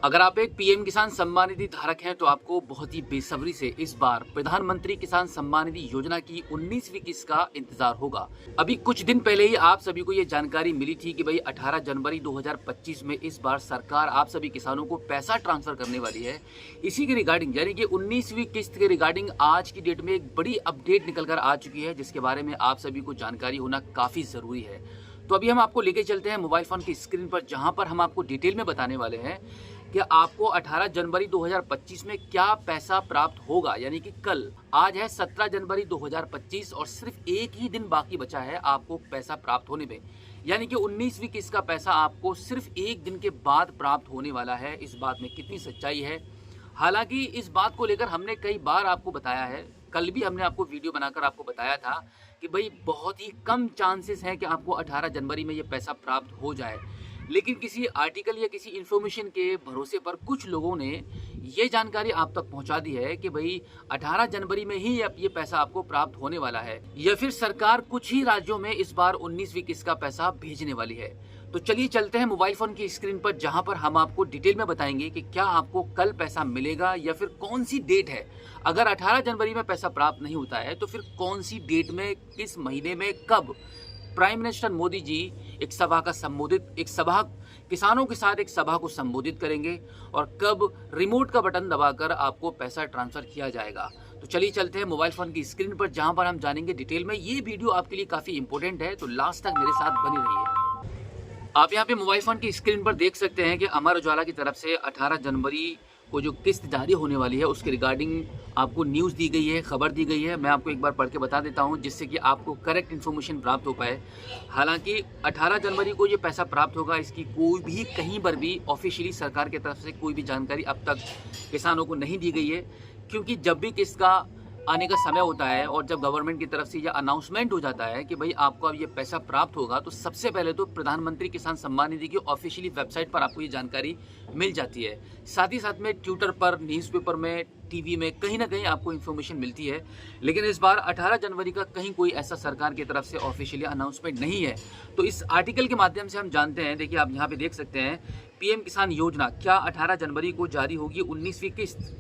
अगर आप एक पीएम किसान सम्मान निधि धारक हैं तो आपको बहुत ही बेसब्री से इस बार प्रधानमंत्री किसान सम्मान निधि योजना की 19वीं किस्त का इंतजार होगा। अभी कुछ दिन पहले ही आप सभी को ये जानकारी मिली थी कि भाई 18 जनवरी 2025 में इस बार सरकार आप सभी किसानों को पैसा ट्रांसफर करने वाली है। इसी के रिगार्डिंग यानी कि 19वीं किस्त के रिगार्डिंग आज की डेट में एक बड़ी अपडेट निकल कर आ चुकी है, जिसके बारे में आप सभी को जानकारी होना काफी जरूरी है। तो अभी हम आपको लेके चलते हैं मोबाइल फोन की स्क्रीन पर, जहां पर हम आपको डिटेल में बताने वाले हैं कि आपको 18 जनवरी 2025 में क्या पैसा प्राप्त होगा। यानी कि कल, आज है 17 जनवरी 2025 और सिर्फ एक ही दिन बाकी बचा है आपको पैसा प्राप्त होने में। यानी कि 19वीं किस्त का पैसा आपको सिर्फ एक दिन के बाद प्राप्त होने वाला है। इस बात में कितनी सच्चाई है? हालांकि इस बात को लेकर हमने कई बार आपको बताया है, कल भी हमने आपको वीडियो बनाकर आपको बताया था कि भाई बहुत ही कम चांसेस हैं कि आपको 18 जनवरी में ये पैसा प्राप्त हो जाए। लेकिन किसी आर्टिकल या किसी इन्फॉर्मेशन के भरोसे पर कुछ लोगों ने ये जानकारी आप तक पहुंचा दी है कि भाई 18 जनवरी में ही अब ये पैसा आपको प्राप्त होने वाला है, या फिर सरकार कुछ ही राज्यों में इस बार 19वीं किस्त का पैसा भेजने वाली है। तो चलिए चलते हैं मोबाइल फोन की स्क्रीन पर, जहां पर हम आपको डिटेल में बताएंगे कि क्या आपको कल पैसा मिलेगा या फिर कौन सी डेट है। अगर 18 जनवरी में पैसा प्राप्त नहीं होता है तो फिर कौन सी डेट में, किस महीने में, कब प्राइम मिनिस्टर मोदी जी किसानों के साथ एक सभा को संबोधित करेंगे और कब रिमोट का बटन दबाकर आपको पैसा ट्रांसफर किया जाएगा। तो चलिए चलते हैं मोबाइल फोन की स्क्रीन पर, जहां पर हम जानेंगे डिटेल में। ये वीडियो आपके लिए काफी इंपॉर्टेंट है, तो लास्ट तक मेरे साथ बनी रहिए। आप यहाँ पे मोबाइल फोन की स्क्रीन पर देख सकते हैं कि अमर उजाला की तरफ से 18 जनवरी को जो किस्त जारी होने वाली है उसके रिगार्डिंग आपको न्यूज़ दी गई है, खबर दी गई है। मैं आपको एक बार पढ़ के बता देता हूं, जिससे कि आपको करेक्ट इन्फॉर्मेशन प्राप्त हो पाए। हालांकि 18 जनवरी को ये पैसा प्राप्त होगा, इसकी कोई भी कहीं पर भी ऑफिशियली सरकार की तरफ से कोई भी जानकारी अब तक किसानों को नहीं दी गई है। क्योंकि जब भी किस्त का आने का समय होता है और जब गवर्नमेंट की तरफ से यह अनाउंसमेंट हो जाता है कि भाई आपको अब ये पैसा प्राप्त होगा, तो सबसे पहले तो प्रधानमंत्री किसान सम्मान निधि की ऑफिशियली वेबसाइट पर आपको ये जानकारी मिल जाती है। साथ ही साथ में ट्विटर पर, न्यूज़पेपर में, टीवी में कहीं ना कहीं आपको इन्फॉर्मेशन मिलती है। लेकिन इस बार 18 जनवरी का कहीं कोई ऐसा सरकार की तरफ से ऑफिशियली अनाउंसमेंट नहीं है। तो इस आर्टिकल के माध्यम से हम जानते हैं। देखिए आप यहाँ पे देख सकते हैं, पीएम किसान योजना क्या 18 जनवरी को जारी होगी 19वीं किस्त।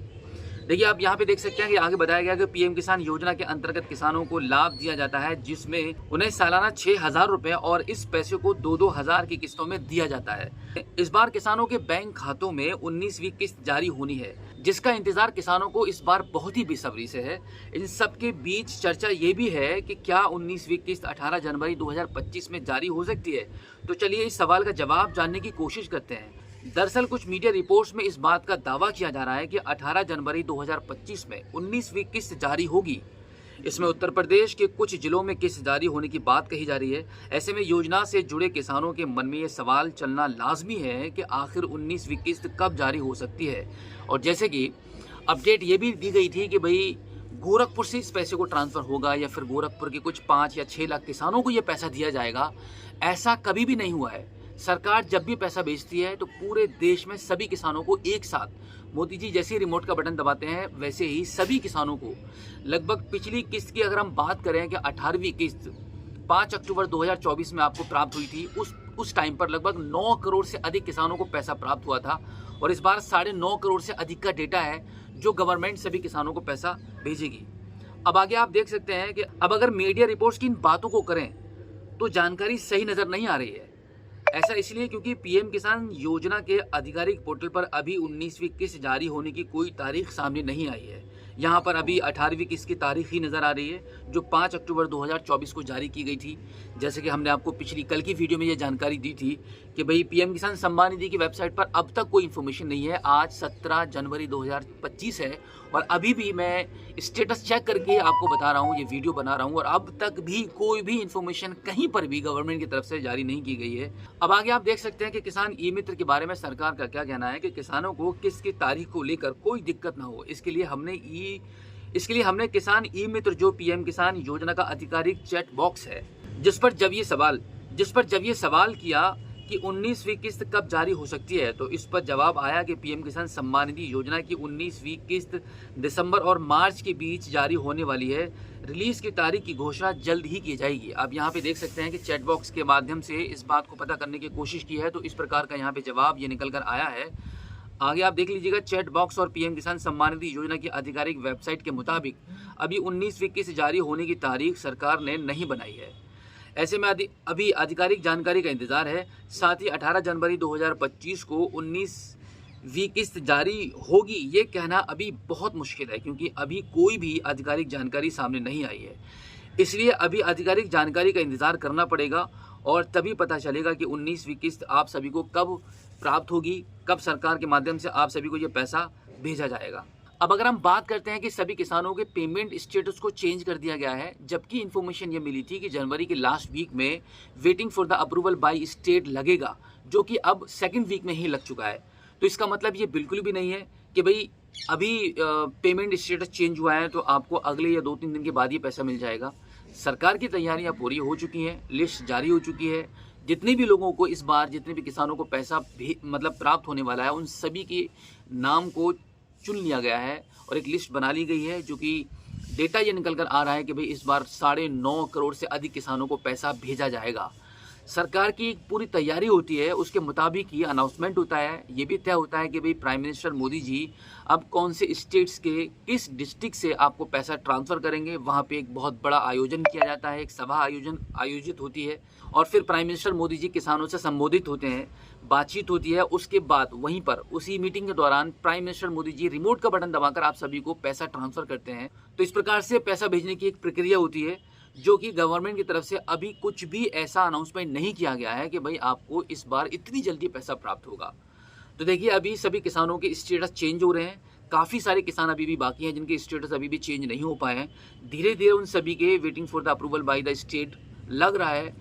देखिए आप यहाँ पे देख सकते हैं कि आगे बताया गया कि पीएम किसान योजना के अंतर्गत किसानों को लाभ दिया जाता है, जिसमें उन्हें सालाना 6,000 रुपए और इस पैसे को 2-2 हजार की किस्तों में दिया जाता है। इस बार किसानों के बैंक खातों में 19वीं किस्त जारी होनी है, जिसका इंतजार किसानों को इस बार बहुत ही बेसब्री से है। इन सब के बीच चर्चा ये भी है कि क्या 19वीं किस्त 18 जनवरी 2025 में जारी हो सकती है। तो चलिए इस सवाल का जवाब जानने की कोशिश करते हैं। दरअसल कुछ मीडिया रिपोर्ट्स में इस बात का दावा किया जा रहा है कि 18 जनवरी 2025 में 19वीं किस्त जारी होगी। इसमें उत्तर प्रदेश के कुछ जिलों में किस्त जारी होने की बात कही जा रही है। ऐसे में योजना से जुड़े किसानों के मन में ये सवाल चलना लाजमी है कि आखिर 19वीं किस्त कब जारी हो सकती है। और जैसे कि अपडेट ये भी दी गई थी कि भाई गोरखपुर से इस पैसे को ट्रांसफर होगा या फिर गोरखपुर के कुछ 5 या 6 लाख किसानों को ये पैसा दिया जाएगा। ऐसा कभी भी नहीं हुआ है। सरकार जब भी पैसा भेजती है तो पूरे देश में सभी किसानों को एक साथ, मोदी जी जैसे ही रिमोट का बटन दबाते हैं वैसे ही सभी किसानों को, लगभग पिछली किस्त की अगर हम बात करें कि 18वीं किस्त 5 अक्टूबर 2024 में आपको प्राप्त हुई थी, उस टाइम पर लगभग 9 करोड़ से अधिक किसानों को पैसा प्राप्त हुआ था। और इस बार 9.5 करोड़ से अधिक का डेटा है जो गवर्नमेंट सभी किसानों को पैसा भेजेगी। अब आगे आप देख सकते हैं कि अब अगर मीडिया रिपोर्ट्स की इन बातों को करें तो जानकारी सही नजर नहीं आ रही है। ऐसा इसलिए क्योंकि पीएम किसान योजना के आधिकारिक पोर्टल पर अभी 19वीं किस्त जारी होने की कोई तारीख सामने नहीं आई है। यहाँ पर अभी 18वीं किस्त की तारीख ही नज़र आ रही है, जो 5 अक्टूबर 2024 को जारी की गई थी। जैसे कि हमने आपको पिछली कल की वीडियो में ये जानकारी दी थी कि भाई पीएम किसान सम्मान निधि की वेबसाइट पर अब तक कोई इन्फॉर्मेशन नहीं है। आज 17 जनवरी 2025 है और अभी भी मैं स्टेटस चेक करके आपको बता रहा हूँ, ये वीडियो बना रहा हूँ, और अब तक भी कोई भी इन्फॉर्मेशन कहीं पर भी गवर्नमेंट की तरफ से जारी नहीं की गई है। अब आगे आप देख सकते हैं कि किसान ई मित्र के बारे में सरकार का क्या कहना है कि किसानों को किस्त की तारीख को लेकर कोई दिक्कत ना हो, इसके लिए हमने किसान ई मित्र, जो पीएम किसान योजना का आधिकारिक चैट बॉक्स है, जिस पर जब ये सवाल किया कि 19वीं किस्त कब जारी हो सकती है, तो इस पर जवाब आया कि पीएम किसान सम्मान निधि योजना की 19वीं किस्त दिसंबर और मार्च के बीच जारी होने वाली है। रिलीज की तारीख की घोषणा जल्द ही की जाएगी। आप यहाँ पे देख सकते हैं कि चैट बॉक्स के माध्यम से इस बात को पता करने की कोशिश की है, तो इस प्रकार का यहाँ पे जवाब ये निकल कर आया है। आगे आप देख लीजिएगा, चैट बॉक्स और पीएम किसान सम्मान निधि योजना की आधिकारिक वेबसाइट के मुताबिक अभी 19 से जारी होने की तारीख सरकार ने नहीं बनाई है। ऐसे में अभी आधिकारिक जानकारी का इंतजार है। साथ ही 18 जनवरी 2025 को 19वीं किस्त जारी होगी, ये कहना अभी बहुत मुश्किल है, क्योंकि अभी कोई भी आधिकारिक जानकारी सामने नहीं आई है। इसलिए अभी आधिकारिक जानकारी का इंतजार करना पड़ेगा और तभी पता चलेगा कि 19वीं किस्त आप सभी को कब प्राप्त होगी, कब सरकार के माध्यम से आप सभी को ये पैसा भेजा जाएगा। अब अगर हम बात करते हैं कि सभी किसानों के पेमेंट स्टेटस को चेंज कर दिया गया है, जबकि इन्फॉर्मेशन ये मिली थी कि जनवरी के लास्ट वीक में waiting for the approval by state लगेगा, जो कि अब सेकंड वीक में ही लग चुका है। तो इसका मतलब ये बिल्कुल भी नहीं है कि भाई अभी पेमेंट स्टेटस चेंज हुआ है तो आपको अगले या 2-3 दिन के बाद ही पैसा मिल जाएगा। सरकार की तैयारियां पूरी हो चुकी हैं, लिस्ट जारी हो चुकी है। जितने भी लोगों को इस बार, जितने भी किसानों को पैसा भी प्राप्त होने वाला है, उन सभी के नाम को चुन लिया गया है और एक लिस्ट बना ली गई है, जो कि डेटा ये निकल कर आ रहा है कि भाई इस बार 9.5 करोड़ से अधिक किसानों को पैसा भेजा जाएगा। सरकार की पूरी तैयारी होती है, उसके मुताबिक ही अनाउंसमेंट होता है। ये भी तय होता है कि भाई प्राइम मिनिस्टर मोदी जी अब कौन से स्टेट्स के किस डिस्ट्रिक्ट से आपको पैसा ट्रांसफ़र करेंगे। वहाँ पे एक बहुत बड़ा आयोजन किया जाता है, एक सभा आयोजित होती है और फिर प्राइम मिनिस्टर मोदी जी किसानों से संबोधित होते हैं, बातचीत होती है। उसके बाद वहीं पर उसी मीटिंग के दौरान prime minister Modi ji remote का बटन दबाकर आप सभी को पैसा ट्रांसफ़र करते हैं। तो इस प्रकार से पैसा भेजने की एक प्रक्रिया होती है, जो कि गवर्नमेंट की तरफ से अभी कुछ भी ऐसा अनाउंसमेंट नहीं किया गया है कि भाई आपको इस बार इतनी जल्दी पैसा प्राप्त होगा। तो देखिए, अभी सभी किसानों के स्टेटस चेंज हो रहे हैं। काफ़ी सारे किसान अभी भी बाकी हैं जिनके स्टेटस अभी भी चेंज नहीं हो पाए हैं। धीरे धीरे उन सभी के waiting for the approval by the state लग रहा है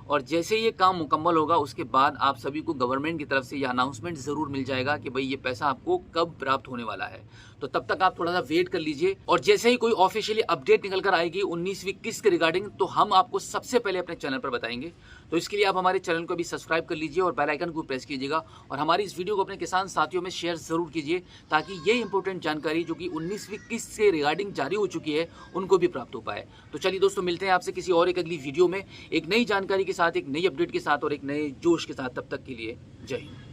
और जैसे ये काम मुकम्मल होगा उसके बाद आप सभी को गवर्नमेंट की तरफ से यह अनाउंसमेंट ज़रूर मिल जाएगा कि भाई ये पैसा आपको कब प्राप्त होने वाला है। तो तब तक आप थोड़ा सा वेट कर लीजिए और जैसे ही कोई ऑफिशियली अपडेट निकल कर आएगी 19वीं किस्त के रिगार्डिंग, तो हम आपको सबसे पहले अपने चैनल पर बताएंगे। तो इसके लिए आप हमारे चैनल को भी सब्सक्राइब कर लीजिए और बेल आइकन को प्रेस कीजिएगा और हमारी इस वीडियो को अपने किसान साथियों में शेयर ज़रूर कीजिए, ताकि ये इंपॉर्टेंट जानकारी जो कि 19वीं किस्त से रिगार्डिंग जारी हो चुकी है उनको भी प्राप्त हो पाए। तो चलिए दोस्तों, मिलते हैं आपसे किसी और एक अगली वीडियो में एक नई जानकारी के साथ, एक नई अपडेट के साथ और एक नए जोश के साथ। तब तक के लिए जय हिंद।